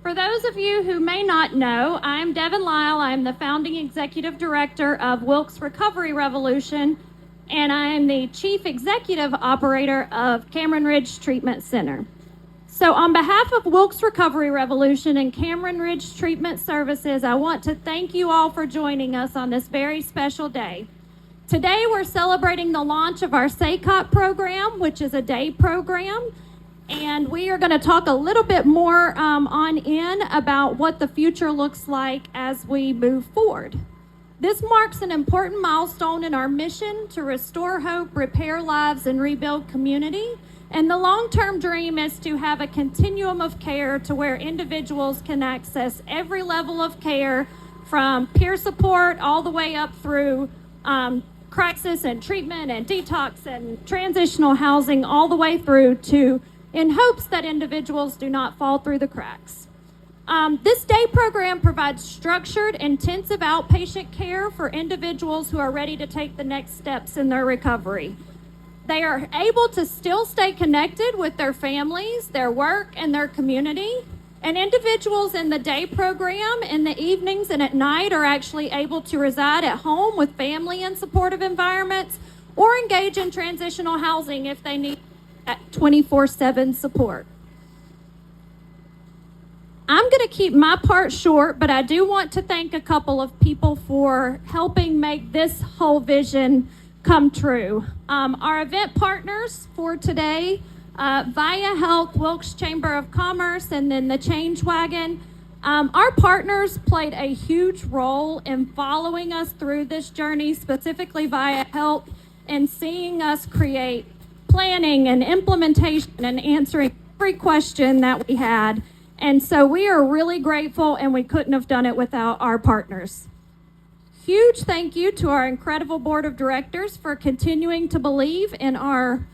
For those of you who may not know, I'm Devin Lyle. I'm the founding executive director of Wilkes Recovery Revolution, and I'm the chief executive operator of Cameron Ridge Treatment Center. So on behalf of Wilkes Recovery Revolution and Cameron Ridge Treatment Services, I want to thank you all for joining us on this very special day. Today we're celebrating the launch of our SACOT program, which is a day program, and we are going to talk a little bit more about what the future looks like as we move forward. This marks an important milestone in our mission to restore hope, repair lives, and rebuild community. And the long-term dream is to have a continuum of care to where individuals can access every level of care, from peer support all the way up through crisis and treatment and detox and transitional housing, all the way through to in hopes that individuals do not fall through the cracks. This day program provides structured, intensive outpatient care for individuals who are ready to take the next steps in their recovery. They are able to still stay connected with their families, their work, and their community. And individuals in the day program in the evenings and at night are actually able to reside at home with family in supportive environments or engage in transitional housing if they need 24/7 support. I'm going to keep my part short, but I do want to thank a couple of people for helping make this whole vision come true. Our event partners for today, Via Health, Wilkes Chamber of Commerce, and then the Change Wagon. Our partners played a huge role in following us through this journey, specifically Via Health, and seeing us create planning and implementation and answering every question that we had. And so we are really grateful, and we couldn't have done it without our partners. Huge thank you to our incredible board of directors for continuing to believe in our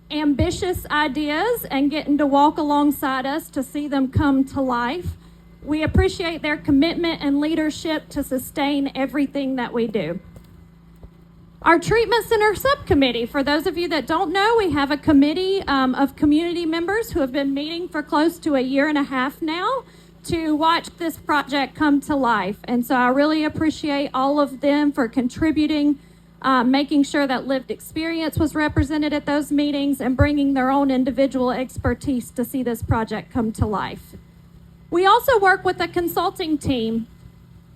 ambitious ideas and getting to walk alongside us to see them come to life. We appreciate their commitment and leadership to sustain everything that we do. Our treatment center subcommittee, for those of you that don't know, we have a committee of community members who have been meeting for close to a year and a half now to watch this project come to life. And so I really appreciate all of them for contributing, making sure that lived experience was represented at those meetings and bringing their own individual expertise to see this project come to life. We also work with a consulting team,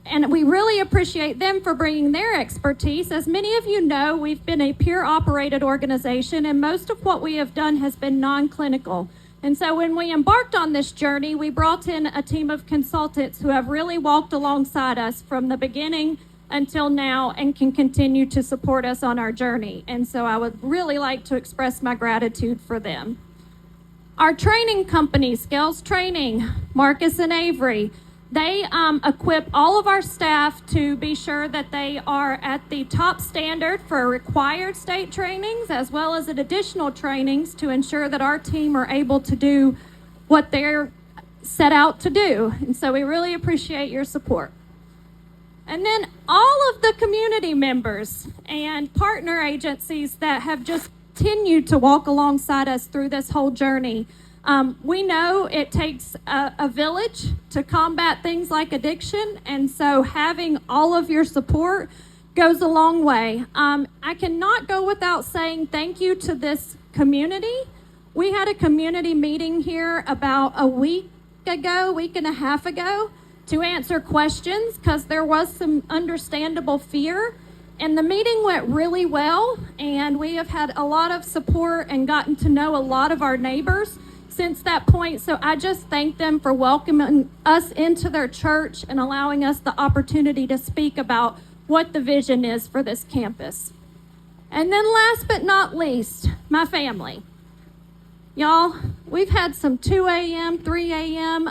and we really appreciate them for bringing their expertise. As many of you know, we've been a peer-operated organization, and most of what we have done has been non-clinical. And so when we embarked on this journey, we brought in a team of consultants who have really walked alongside us from the beginning until now and can continue to support us on our journey. And so I would really like to express my gratitude for them. Our training company, Scales Training, Marcus and Avery, they equip all of our staff to be sure that they are at the top standard for required state trainings, as well as additional trainings to ensure that our team are able to do what they're set out to do. And so we really appreciate your support. And then all of the community members and partner agencies that have just continued to walk alongside us through this whole journey. We know it takes a village to combat things like addiction, and so having all of your support goes a long way. I cannot go without saying thank you to this community. We had a community meeting here about a week and a half ago, to answer questions because there was some understandable fear. And the meeting went really well, and we have had a lot of support and gotten to know a lot of our neighbors since that point. So I just thank them for welcoming us into their church and allowing us the opportunity to speak about what the vision is for this campus. And then last but not least, my family. Y'all, we've had some 2 a.m., 3 a.m.,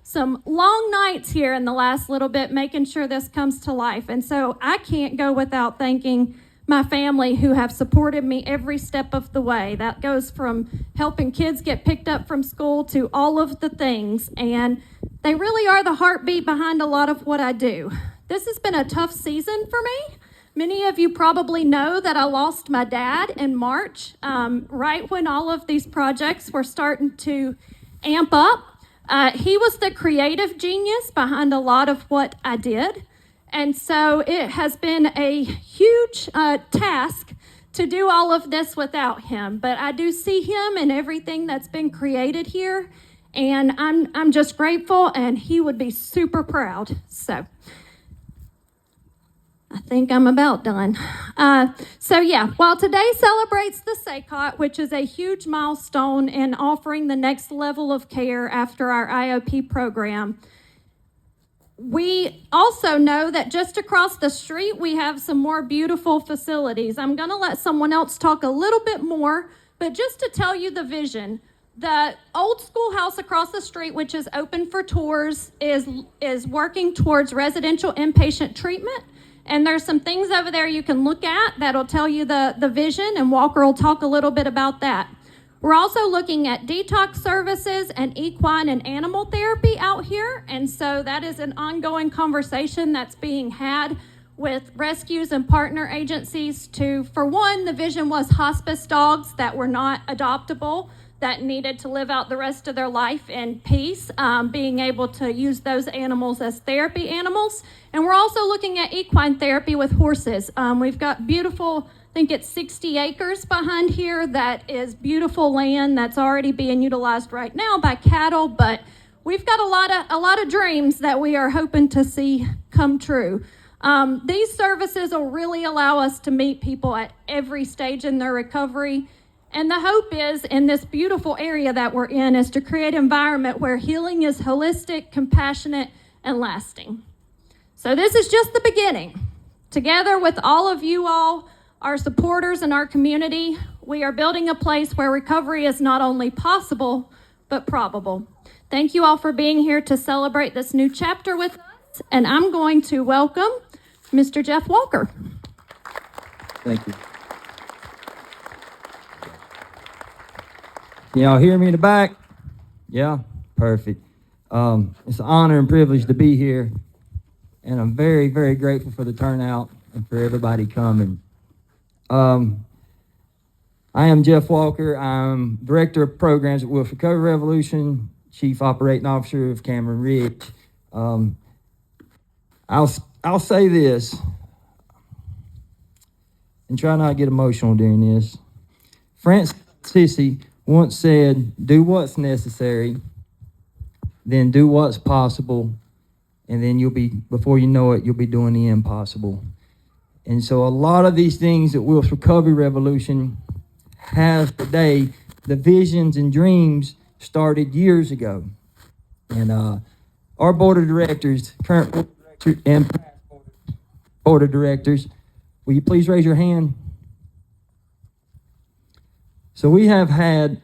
some long nights here in the last little bit, making sure this comes to life. And so I can't go without thanking my family who have supported me every step of the way. That goes from helping kids get picked up from school to all of the things. And they really are the heartbeat behind a lot of what I do. This has been a tough season for me. Many of you probably know that I lost my dad in March, right when all of these projects were starting to amp up. He was the creative genius behind a lot of what I did. And so it has been a huge task to do all of this without him. But I do see him in everything that's been created here. And I'm just grateful, and he would be super proud. So I think I'm about done. While today celebrates the SACOT, which is a huge milestone in offering the next level of care after our IOP program, we also know that just across the street, we have some more beautiful facilities. I'm going to let someone else talk a little bit more, but just to tell you the vision, the old schoolhouse across the street, which is open for tours, is working towards residential inpatient treatment. And there's some things over there you can look at that'll tell you the vision, and Walker will talk a little bit about that. We're also looking at detox services and equine and animal therapy out here. And so that is an ongoing conversation that's being had with rescues and partner agencies to, for one, the vision was hospice dogs that were not adoptable, that needed to live out the rest of their life in peace, being able to use those animals as therapy animals. And we're also looking at equine therapy with horses. We've got beautiful, I think it's 60 acres behind here that is beautiful land that's already being utilized right now by cattle, but we've got a lot of dreams that we are hoping to see come true. These services will really allow us to meet people at every stage in their recovery. And the hope is, in this beautiful area that we're in, is to create an environment where healing is holistic, compassionate, and lasting. So this is just the beginning. Together with all of you all, our supporters and our community, we are building a place where recovery is not only possible, but probable. Thank you all for being here to celebrate this new chapter with us. And I'm going to welcome Mr. Jeff Walker. Thank you. Can y'all hear me in the back? Yeah? Perfect. It's an honor and privilege to be here, and I'm very, very grateful for the turnout and for everybody coming. I am Jeff Walker. I'm Director of Programs at Wolf Recovery Revolution, Chief Operating Officer of Cameron Ridge. I'll say this, and try not to get emotional during this. Francis Assisi once said, do what's necessary, then do what's possible, and then before you know it, you'll be doing the impossible. And so a lot of these things that Wolf's Recovery Revolution has today, the visions and dreams started years ago. And our board of directors, current board of directors and past board of directors, will you please raise your hand? So we have had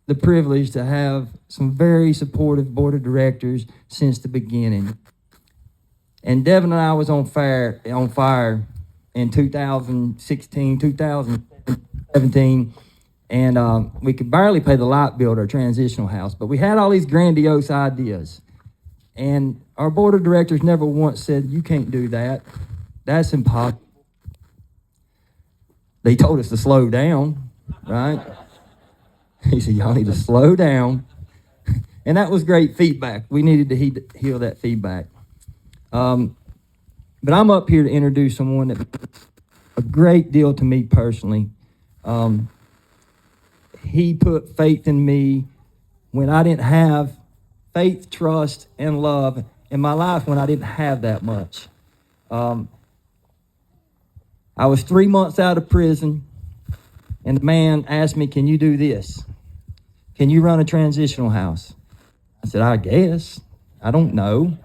the privilege to have some very supportive board of directors since the beginning. And Devin and I was on fire in 2016, 2017, and we could barely pay the light bill at our transitional house, but we had all these grandiose ideas. And our board of directors never once said, you can't do that. That's impossible. They told us to slow down, right? He said, y'all need to slow down. And that was great feedback. We needed to heal that feedback. But I'm up here to introduce someone that means a great deal to me personally. He put faith in me when I didn't have faith, trust, and love in my life when I didn't have that much. I was 3 months out of prison, and the man asked me, can you do this? Can you run a transitional house? I said, I guess. I don't know.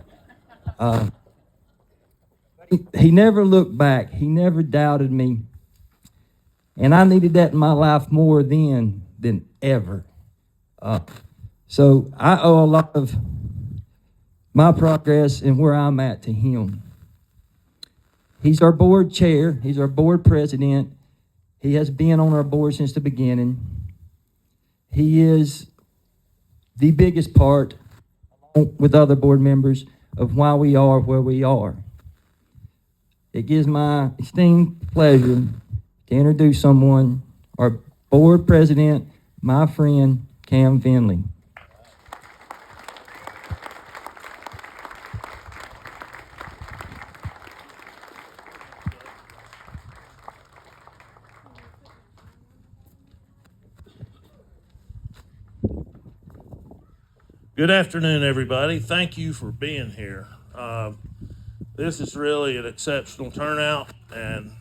He never looked back. He never doubted me. And I needed that in my life more then than ever. So I owe a lot of my progress and where I'm at to him. He's our board chair. He's our board president. He has been on our board since the beginning. He is the biggest part, along with other board members, of why we are where we are. It gives my esteemed pleasure to introduce someone, our board president, my friend, Cam Finley. Good afternoon, everybody. Thank you for being here. This is really an exceptional turnout, and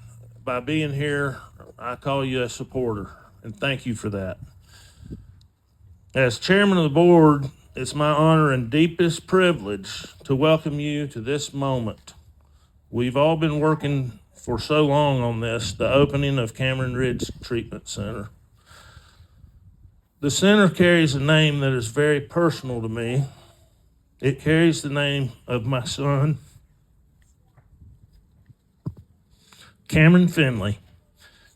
by being here, I call you a supporter, and thank you for that. As chairman of the board, it's my honor and deepest privilege to welcome you to this moment. We've all been working for so long on this, the opening of Cameron Ridge Treatment Center. The center carries a name that is very personal to me. It carries the name of my son, Cameron Finley.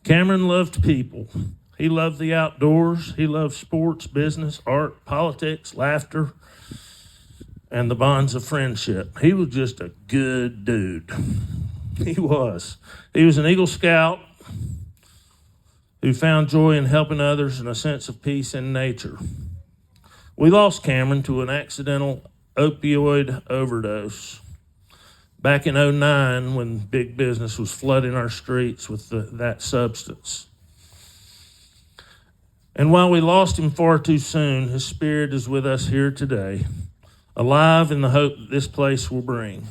Cameron loved people. He loved the outdoors. He loved sports, business, art, politics, laughter, and the bonds of friendship. He was just a good dude. He was. He was an Eagle Scout who found joy in helping others and a sense of peace in nature. We lost Cameron to an accidental opioid overdose back in '09 when big business was flooding our streets with that substance. And while we lost him far too soon, his spirit is with us here today, alive in the hope that this place will bring.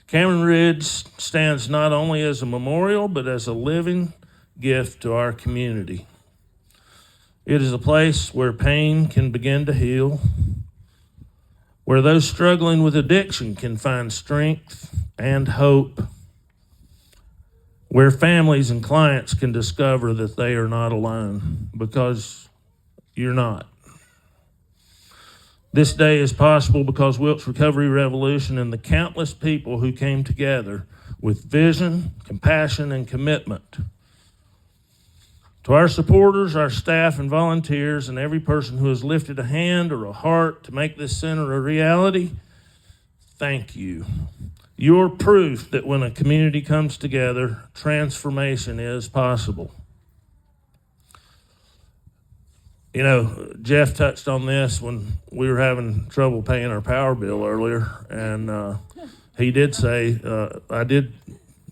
Cameron Ridge stands not only as a memorial, but as a living gift to our community. It is a place where pain can begin to heal, where those struggling with addiction can find strength and hope, where families and clients can discover that they are not alone, because you're not. This day is possible because Wilkes Recovery Revolution and the countless people who came together with vision, compassion, and commitment. To our supporters, our staff and volunteers, and every person who has lifted a hand or a heart to make this center a reality, thank you. You're proof that when a community comes together, transformation is possible. You know, Jeff touched on this when we were having trouble paying our power bill earlier, and he did say, I did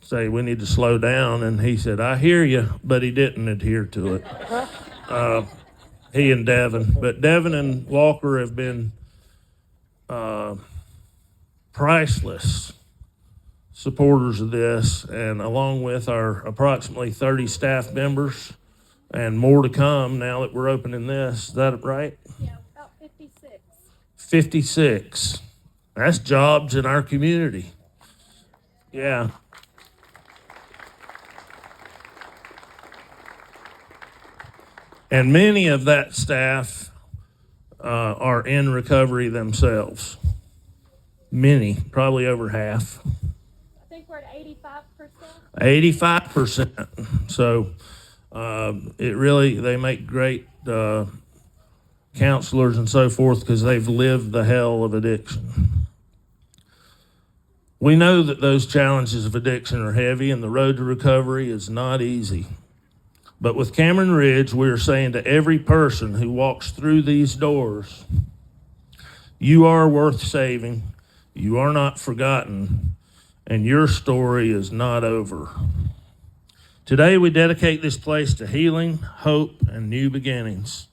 say we need to slow down, and he said, I hear you, but he didn't adhere to it. He and Devin. But Devin and Walker have been priceless supporters of this, and along with our approximately 30 staff members, and more to come now that we're opening this. Is that right? Yeah, about 56. 56. That's jobs in our community. Yeah. And many of that staff are in recovery themselves. Many, probably over half. I think we're at 85%. 85%. So it really, they make great counselors and so forth because they've lived the hell of addiction. We know that those challenges of addiction are heavy and the road to recovery is not easy. But with Cameron Ridge, we are saying to every person who walks through these doors, you are worth saving, you are not forgotten, and your story is not over. Today, we dedicate this place to healing, hope, and new beginnings.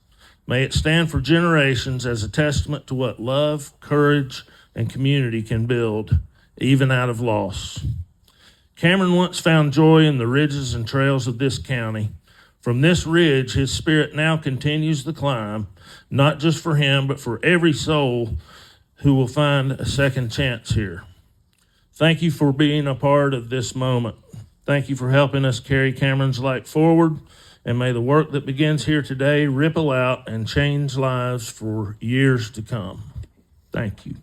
May it stand for generations as a testament to what love, courage, and community can build, even out of loss. Cameron once found joy in the ridges and trails of this county. From this ridge, his spirit now continues the climb, not just for him, but for every soul who will find a second chance here. Thank you for being a part of this moment. Thank you for helping us carry Cameron's light forward, and may the work that begins here today ripple out and change lives for years to come. Thank you.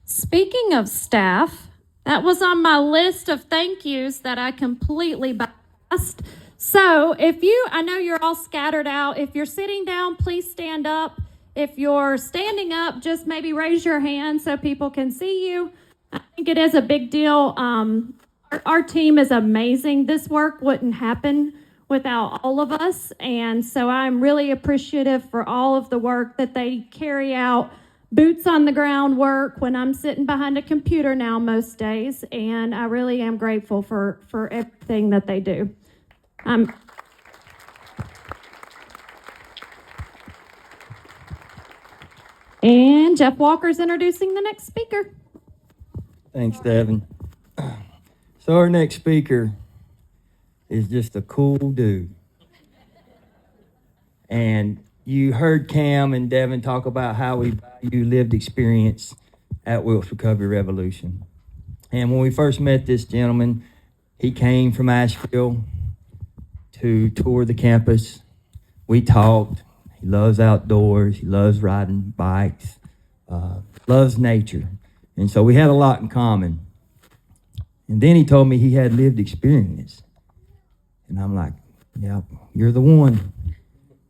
Speaking of staff, that was on my list of thank yous that I completely bypassed. So I know you're all scattered out. If you're sitting down, please stand up. If you're standing up, just maybe raise your hand so people can see you. I think it is a big deal. Our team is amazing. This work wouldn't happen without all of us. And so I'm really appreciative for all of the work that they carry out boots on the ground work when I'm sitting behind a computer now most days, and I really am grateful for everything that they do. And Jeff Walker's introducing the next speaker. Thanks, Devin. So our next speaker is just a cool dude. And you heard Cam and Devin talk about how we value lived experience at Wilkes Recovery Revolution. And when we first met this gentleman, he came from Asheville to tour the campus. We talked. He loves outdoors. He loves riding bikes, loves nature. And so we had a lot in common. And then he told me he had lived experience. And I'm like, yeah, you're the one.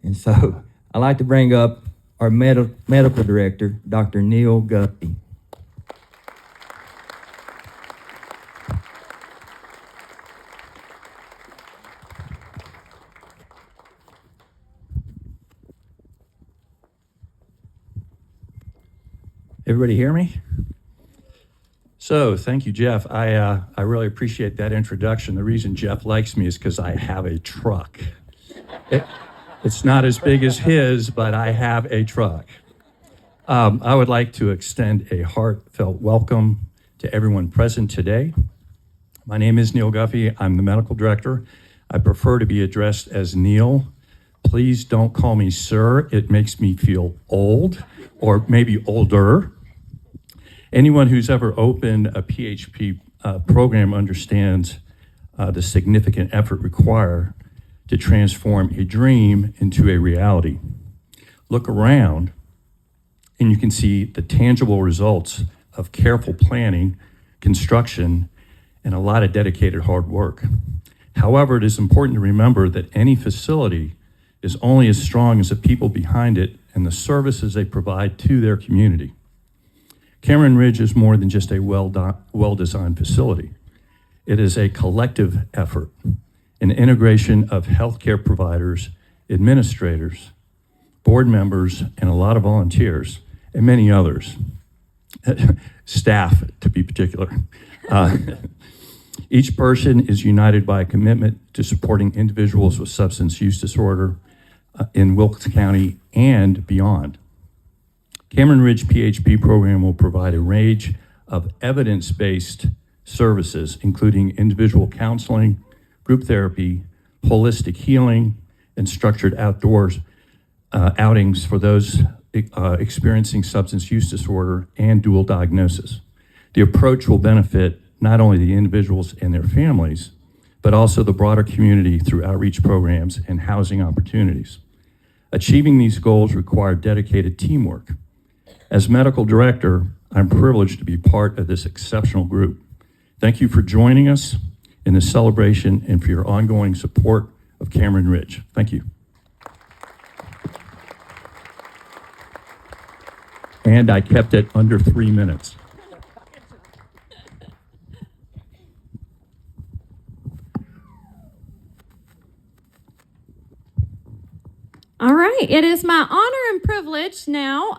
And so I'd like to bring up our medical director, Dr. Neil Guppy. Everybody hear me? So, thank you, Jeff. I really appreciate that introduction. The reason Jeff likes me is because I have a truck. It's not as big as his, but I have a truck. I would like to extend a heartfelt welcome to everyone present today. My name is Neil Guffey. I'm the medical director. I prefer to be addressed as Neil. Please don't call me sir. It makes me feel old, or maybe older. Anyone who's ever opened a PHP program understands the significant effort required to transform a dream into a reality. Look around and you can see the tangible results of careful planning, construction, and a lot of dedicated hard work. However, it is important to remember that any facility is only as strong as the people behind it and the services they provide to their community. Cameron Ridge is more than just a well-designed facility. It is a collective effort, an integration of healthcare providers, administrators, board members, and a lot of volunteers, and many others. Staff, to be particular. Each person is united by a commitment to supporting individuals with substance use disorder in Wilkes County and beyond. Cameron Ridge PHP program will provide a range of evidence-based services, including individual counseling, group therapy, holistic healing, and structured outdoors outings for those experiencing substance use disorder and dual diagnosis. The approach will benefit not only the individuals and their families, but also the broader community through outreach programs and housing opportunities. Achieving these goals require dedicated teamwork. As medical director, I'm privileged to be part of this exceptional group. Thank you for joining us in this celebration and for your ongoing support of Cameron Ridge. Thank you. And I kept it under 3 minutes. All right, it is my honor and privilege now.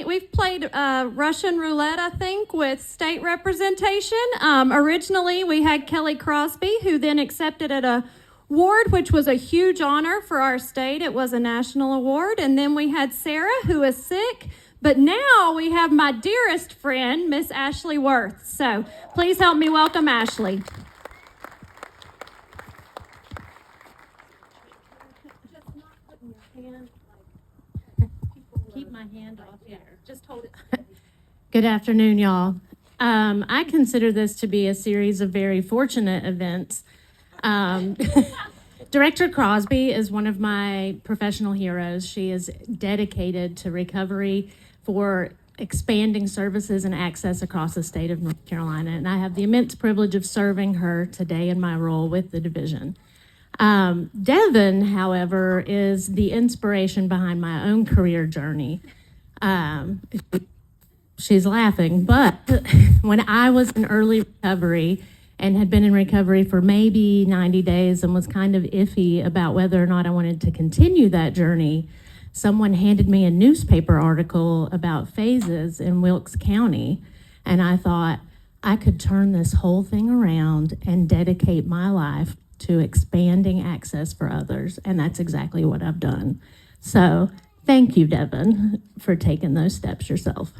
We've played Russian roulette, I think, with state representation. Originally, we had Kelly Crosby, who then accepted an award, which was a huge honor for our state. It was a national award. And then we had Sarah, who is sick. But now we have my dearest friend, Miss Ashley Worth. So please help me welcome Ashley. Keep my hand off here. Just hold it. Good afternoon, y'all. I consider this to be a series of very fortunate events. Director Crosby is one of my professional heroes. She is dedicated to recovery for expanding services and access across the state of North Carolina, and I have the immense privilege of serving her today in my role with the division. Devin, however, is the inspiration behind my own career journey. She's laughing, but when I was in early recovery and had been in recovery for maybe 90 days and was kind of iffy about whether or not I wanted to continue that journey, someone handed me a newspaper article about phases in Wilkes County, and I thought I could turn this whole thing around and dedicate my life to expanding access for others, and that's exactly what I've done. So thank you, Devin, for taking those steps yourself.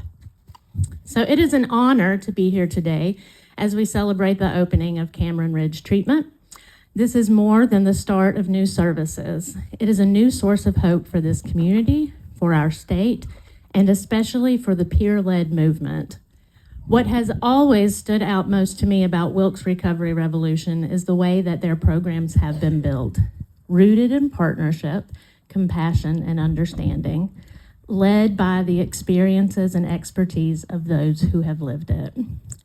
So it is an honor to be here today as we celebrate the opening of Cameron Ridge Treatment. This is more than the start of new services. It is a new source of hope for this community, for our state, and especially for the peer-led movement. What has always stood out most to me about Wilkes Recovery Revolution is the way that their programs have been built, rooted in partnership, compassion, and understanding, led by the experiences and expertise of those who have lived it.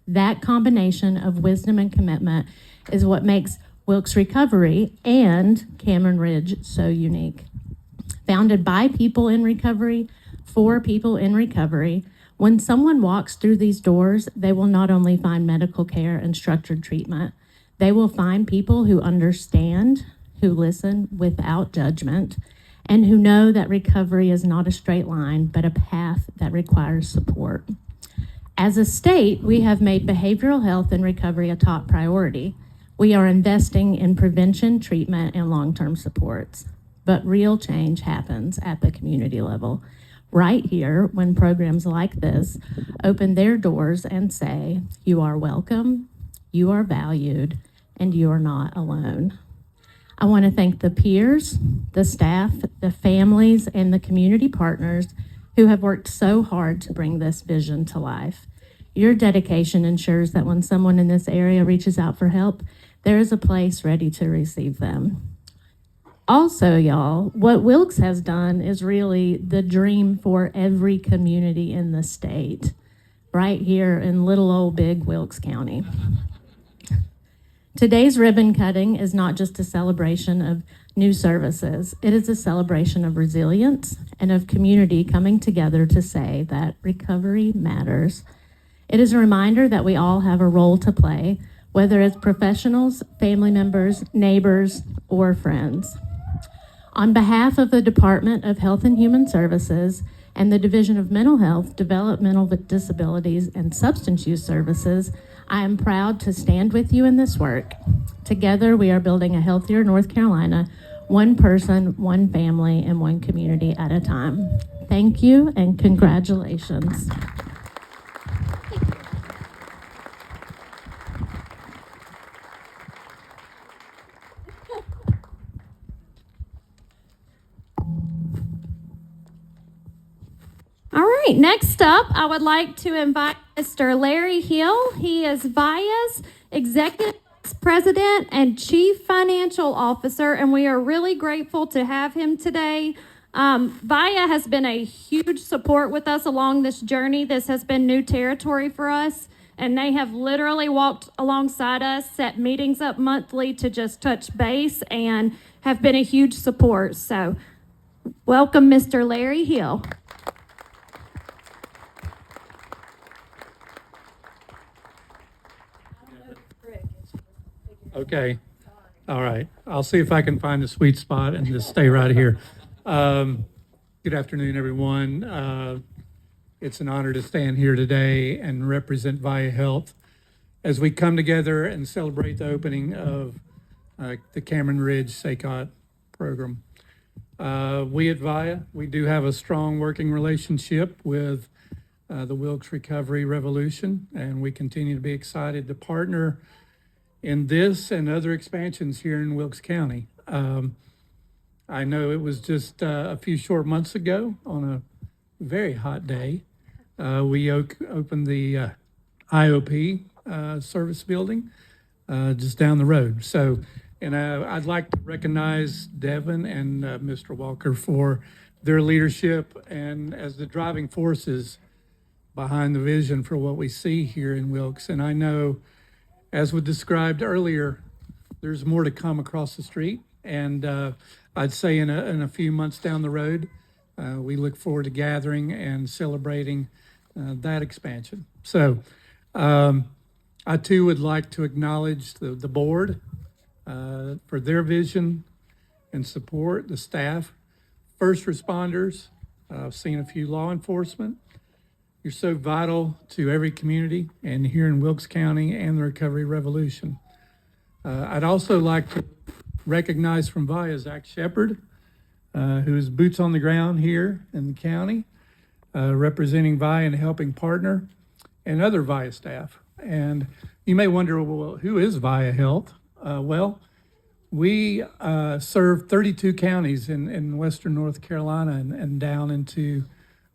That combination of wisdom and commitment is what makes Wilkes Recovery and Cameron Ridge so unique. Founded by people in recovery, for people in recovery, when someone walks through these doors, they will not only find medical care and structured treatment, they will find people who understand, who listen without judgment, and who know that recovery is not a straight line, but a path that requires support. As a state, we have made behavioral health and recovery a top priority. We are investing in prevention, treatment, and long-term supports. But real change happens at the community level, right here when programs like this open their doors and say, you are welcome, you are valued, and you are not alone. I want to thank the peers, the staff, the families, and the community partners who have worked so hard to bring this vision to life. Your dedication ensures that when someone in this area reaches out for help, there is a place ready to receive them. Also, y'all, what Wilkes has done is really the dream for every community in the state, right here in little old big Wilkes County. Today's ribbon cutting is not just a celebration of new services. It is a celebration of resilience and of community coming together to say that recovery matters. It is a reminder that we all have a role to play, whether it's professionals, family members, neighbors, or friends. On behalf of the Department of Health and Human Services and the Division of Mental Health, Developmental Disabilities, and Substance Use Services, I am proud to stand with you in this work. Together, we are building a healthier North Carolina, one person, one family, and one community at a time. Thank you and congratulations. All right, next up, I would like to invite Mr. Larry Hill. He is VIA's Executive Vice President and Chief Financial Officer, and we are really grateful to have him today. VIA has been a huge support with us along this journey. This has been new territory for us, and they have literally walked alongside us, set meetings up monthly to just touch base, and have been a huge support. So welcome, Mr. Larry Hill. Okay. All right. I'll see if I can find a sweet spot and just stay right here. Good afternoon, everyone. It's an honor to stand here today and represent VIA Health as we come together and celebrate the opening of the Cameron Ridge SACOT program. We at VIA, we do have a strong working relationship with the Wilkes Recovery Revolution, and we continue to be excited to partner in this and other expansions here in Wilkes County. I know it was just a few short months ago on a very hot day, we opened the IOP service building just down the road. So, and I'd like to recognize Devin and Mr. Walker for their leadership and as the driving forces behind the vision for what we see here in Wilkes. And I know, as was described earlier, there's more to come across the street. And I'd say in a few months down the road, we look forward to gathering and celebrating that expansion. So I too would like to acknowledge the board for their vision and support, the staff first responders. I've seen a few law enforcement. You're so vital to every community and here in Wilkes County and the Recovery Revolution. I'd also like to recognize from VIA Zach Shepard, who is boots on the ground here in the county, representing VIA and helping partner, and other VIA staff. And you may wonder, well, who is VIA Health? Well, we serve 32 counties in western North Carolina and down into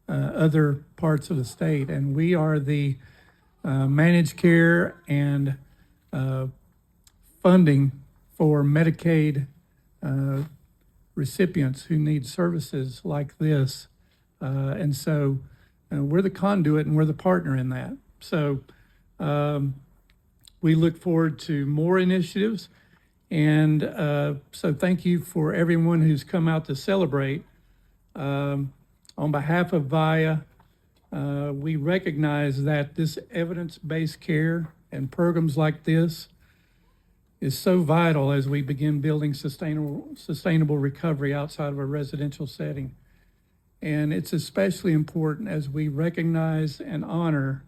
other parts of the state. And we are the managed care and funding for Medicaid recipients who need services like this. And so we're the conduit and we're the partner in that. So we look forward to more initiatives. And so thank you for everyone who's come out to celebrate. On behalf of VIA, we recognize that this evidence-based care and programs like this is so vital as we begin building sustainable recovery outside of a residential setting. And it's especially important as we recognize and honor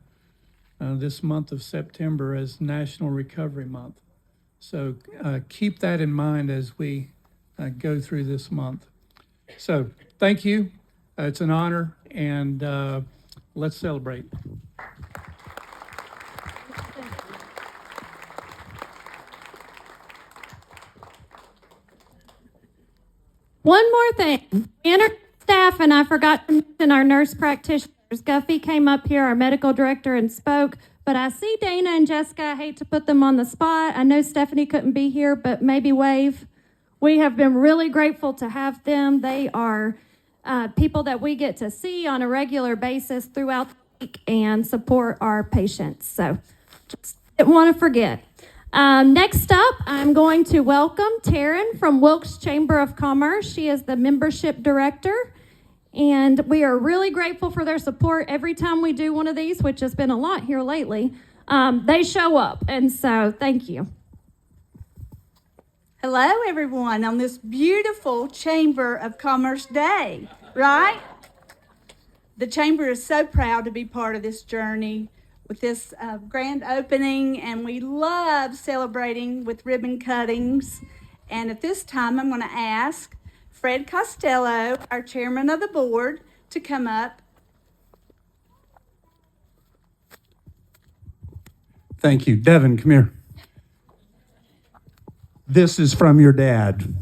this month of September as National Recovery Month. So keep that in mind as we go through this month. So thank you. It's an honor, and let's celebrate. One more thing. Staff, and I forgot to mention our nurse practitioners. Guffey came up here, our medical director, and spoke. But I see Dana and Jessica. I hate to put them on the spot. I know Stephanie couldn't be here, but maybe wave. We have been really grateful to have them. They are people that we get to see on a regular basis throughout the week and support our patients. So just didn't want to forget. Next up, I'm going to welcome Taryn from Wilkes Chamber of Commerce. She is the membership director, and we are really grateful for their support every time we do one of these, which has been a lot here lately. They show up, and so thank you. Hello, everyone, on this beautiful Chamber of Commerce Day, right? The Chamber is so proud to be part of this journey with this grand opening, and we love celebrating with ribbon cuttings. And at this time, I'm going to ask Fred Costello, our chairman of the board, to come up. Thank you. Devin, come here. This is from your dad.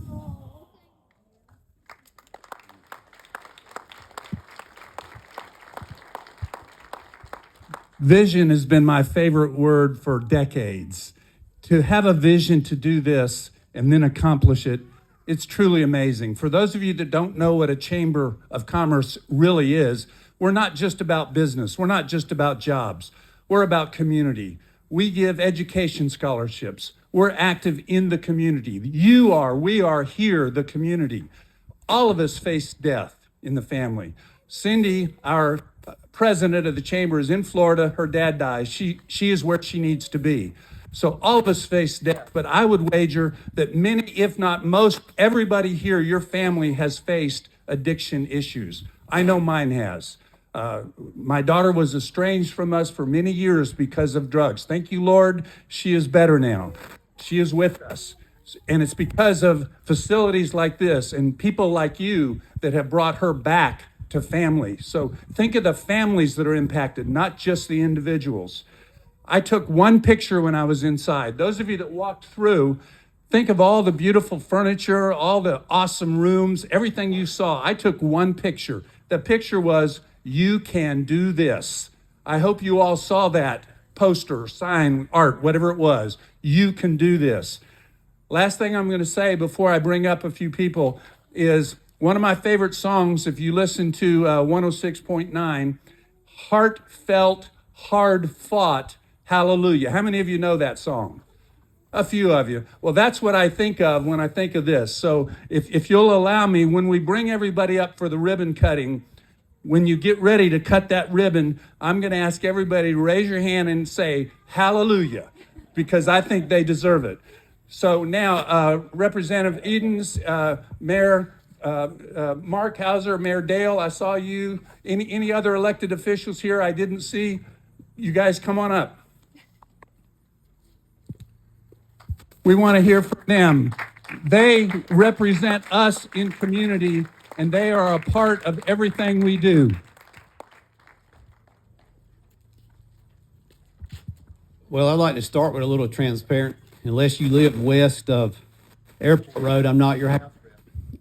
Vision has been my favorite word for decades. To have a vision to do this and then accomplish it, it's truly amazing. For those of you that don't know what a Chamber of Commerce really is, we're not just about business. We're not just about jobs. We're about community. We give education scholarships. We're active in the community. We are here, the community. All of us face death in the family. Cindy, our president of the chamber, is in Florida. Her dad dies. She is where she needs to be. So all of us face death, but I would wager that many, if not most, everybody here, your family has faced addiction issues. I know mine has. My daughter was estranged from us for many years because of drugs. Thank you, Lord. She is better now. She is with us. And it's because of facilities like this and people like you that have brought her back to family. So think of the families that are impacted, not just the individuals. I took one picture when I was inside. Those of you that walked through, think of all the beautiful furniture, all the awesome rooms, everything you saw. I took one picture. The picture was, "You can do this." I hope you all saw that poster, sign, art, whatever it was. You can do this. Last thing I'm going to say before I bring up a few people is one of my favorite songs, if you listen to 106.9, Heartfelt, Hard Fought, Hallelujah. How many of you know that song? A few of you. Well, that's what I think of when I think of this. So if you'll allow me, when we bring everybody up for the ribbon cutting, when you get ready to cut that ribbon, I'm going to ask everybody to raise your hand and say, hallelujah, because I think they deserve it. So now, Representative Edens, Mayor Mark Hauser, Mayor Dale, I saw you. Any other elected officials here I didn't see? You guys come on up. We want to hear from them. They represent us in community, and they are a part of everything we do. Well, I'd like to start with a little transparent. Unless you live west of Airport Road, I'm not your house rep.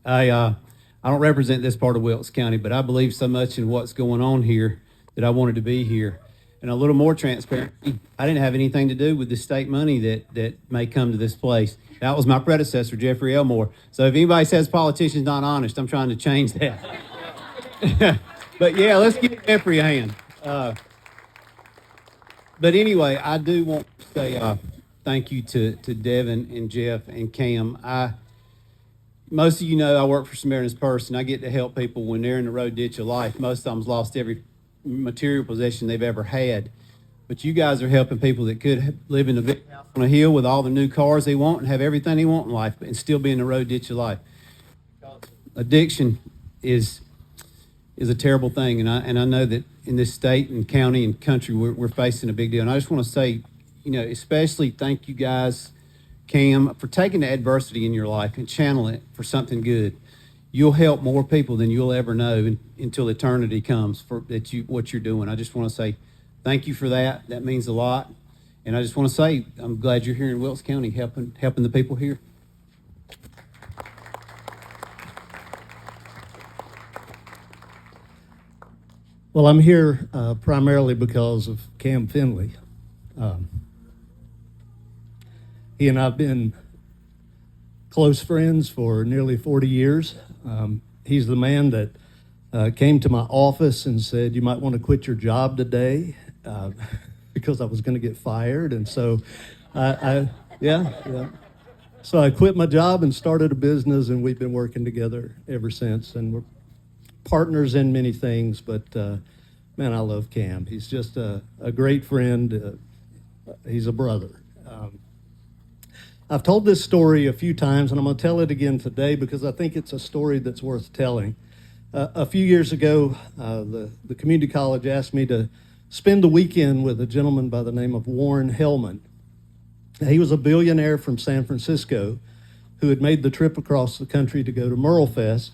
I don't represent this part of Wilkes County, but I believe so much in what's going on here that I wanted to be here. And a little more transparency, I didn't have anything to do with the state money that may come to this place. That was my predecessor, Jeffrey Elmore. So if anybody says politicians not honest, I'm trying to change that. But yeah, let's give Jeffrey a hand. But anyway, I do want to say thank you to Devin and Jeff and Cam. Most of you know I work for Samaritan's Purse, and I get to help people when they're in the road ditch of life. Most of them's lost every material possession they've ever had. But you guys are helping people that could live in a big house on a hill with all the new cars they want and have everything they want in life, and still be in the road ditch of life. Addiction is a terrible thing, and I know that in this state and county and country we're facing a big deal. And I just want to say, especially thank you guys, Cam, for taking the adversity in your life and channeling it for something good. You'll help more people than you'll ever know until eternity comes for what you're doing. I just want to say thank you for that. That means a lot. And I just want to say I'm glad you're here in Wilkes County helping the people here. Well, I'm here primarily because of Cam Finley. He and I have been close friends for nearly 40 years. He's the man that came to my office and said, "You might want to quit your job today," because I was going to get fired. And so yeah. So I quit my job and started a business, and we've been working together ever since. And we're partners in many things, but man, I love Cam. He's just a great friend. He's a brother. I've told this story a few times, and I'm going to tell it again today because I think it's a story that's worth telling. A few years ago, the community college asked me to spend the weekend with a gentleman by the name of Warren Hellman. He was a billionaire from San Francisco who had made the trip across the country to go to Merle Fest.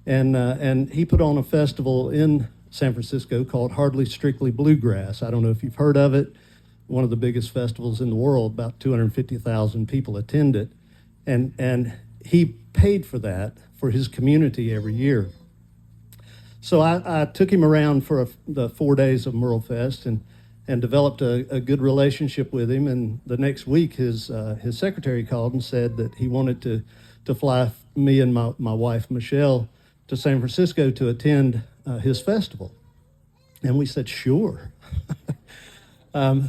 And he put on a festival in San Francisco called Hardly Strictly Bluegrass. I don't know if you've heard of it. One of the biggest festivals in the world. About 250,000 people attend it. And he paid for that for his community every year. So I took him around for the 4 days of Merle Fest and developed a good relationship with him. And the next week, his secretary called and said that he wanted to fly me and my wife, Michelle, to San Francisco to attend his festival. And we said, sure.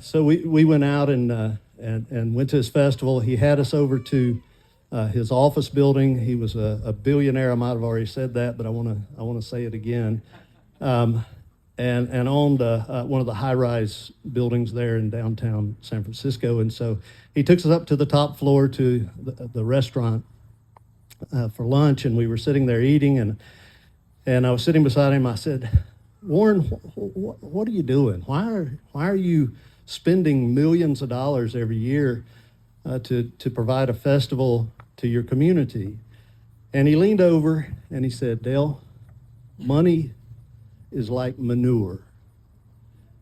So we went out and went to his festival. He had us over to his office building. He was a billionaire. I might have already said that, but I want to say it again. And owned one of the high-rise buildings there in downtown San Francisco. And so he took us up to the top floor to the restaurant for lunch, and we were sitting there eating, and I was sitting beside him. I said, "Warren, what are you doing? Why are you spending millions of dollars every year to provide a festival to your community?" And he leaned over and he said, "Dale, money is like manure."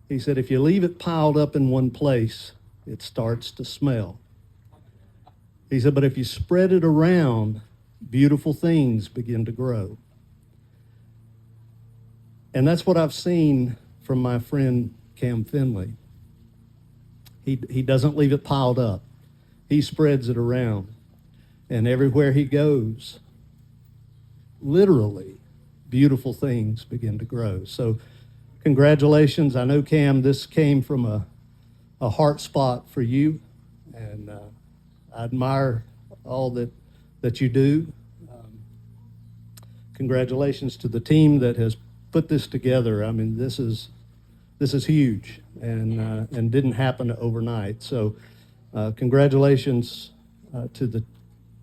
He said, "If you leave it piled up in one place, it starts to smell." He said, "But if you spread it around, beautiful things begin to grow." And that's what I've seen from my friend Cam Finley. He doesn't leave it piled up. He spreads it around. And everywhere he goes, literally, beautiful things begin to grow. So congratulations. I know, Cam, this came from a heart spot for you. And I admire all that you do. Congratulations to the team that has put this together. I mean, this is huge and didn't happen overnight. So congratulations to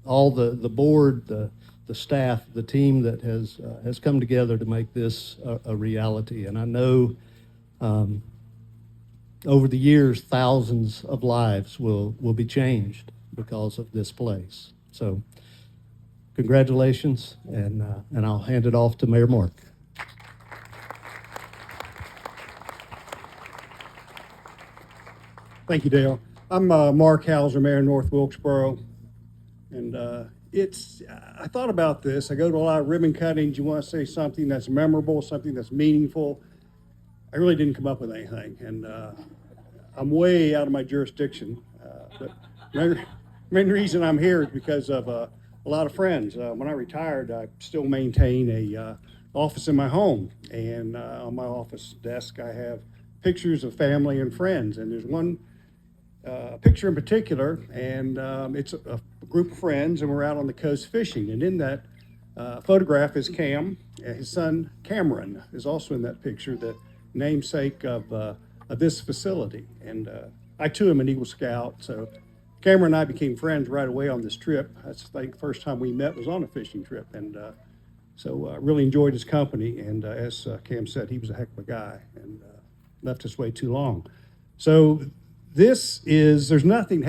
all the board, the the staff, the team that has come together to make this a reality. And I know over the years, thousands of lives will be changed because of this place. So congratulations, and I'll hand it off to Mayor Mark. Thank you, Dale. I'm Mark Hauser, Mayor of North Wilkesboro. And I thought about this. I go to a lot of ribbon cuttings. You want to say something that's memorable, something that's meaningful. I really didn't come up with anything. And I'm way out of my jurisdiction. But main reason I'm here is because of a lot of friends. When I retired, I still maintain a office in my home. And on my office desk, I have pictures of family and friends. And there's one picture in particular, and it's a group of friends, and we're out on the coast fishing. And in that photograph is Cam. His son Cameron is also in that picture, the namesake of this facility. And I too am an Eagle Scout, so Cameron and I became friends right away on this trip. That's the first time we met was on a fishing trip, and so I really enjoyed his company. And as Cam said, he was a heck of a guy, and left us way too long. So there's nothing,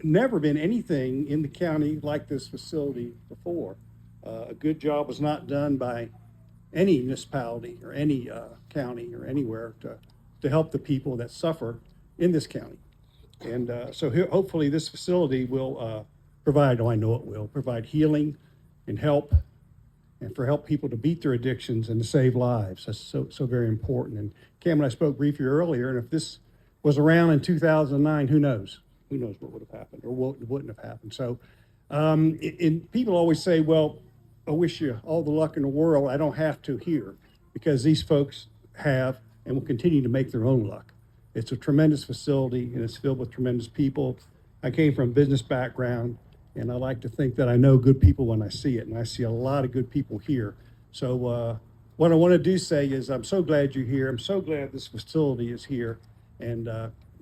never been anything in the county like this facility before. A good job was not done by any municipality or any county or anywhere to help the people that suffer in this county. And so hopefully this facility will provide, I know it will, provide healing and help, and help people to beat their addictions and to save lives. That's so very important. And Cam and I spoke briefly earlier, and if this was around in 2009, who knows? Who knows what would have happened or what wouldn't have happened. So people always say, well, I wish you all the luck in the world. I don't have to here, because these folks have and will continue to make their own luck. It's a tremendous facility, and it's filled with tremendous people. I came from a business background, and I like to think that I know good people when I see it, and I see a lot of good people here. So what I want to do say is I'm so glad you're here. I'm so glad this facility is here. And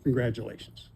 congratulations.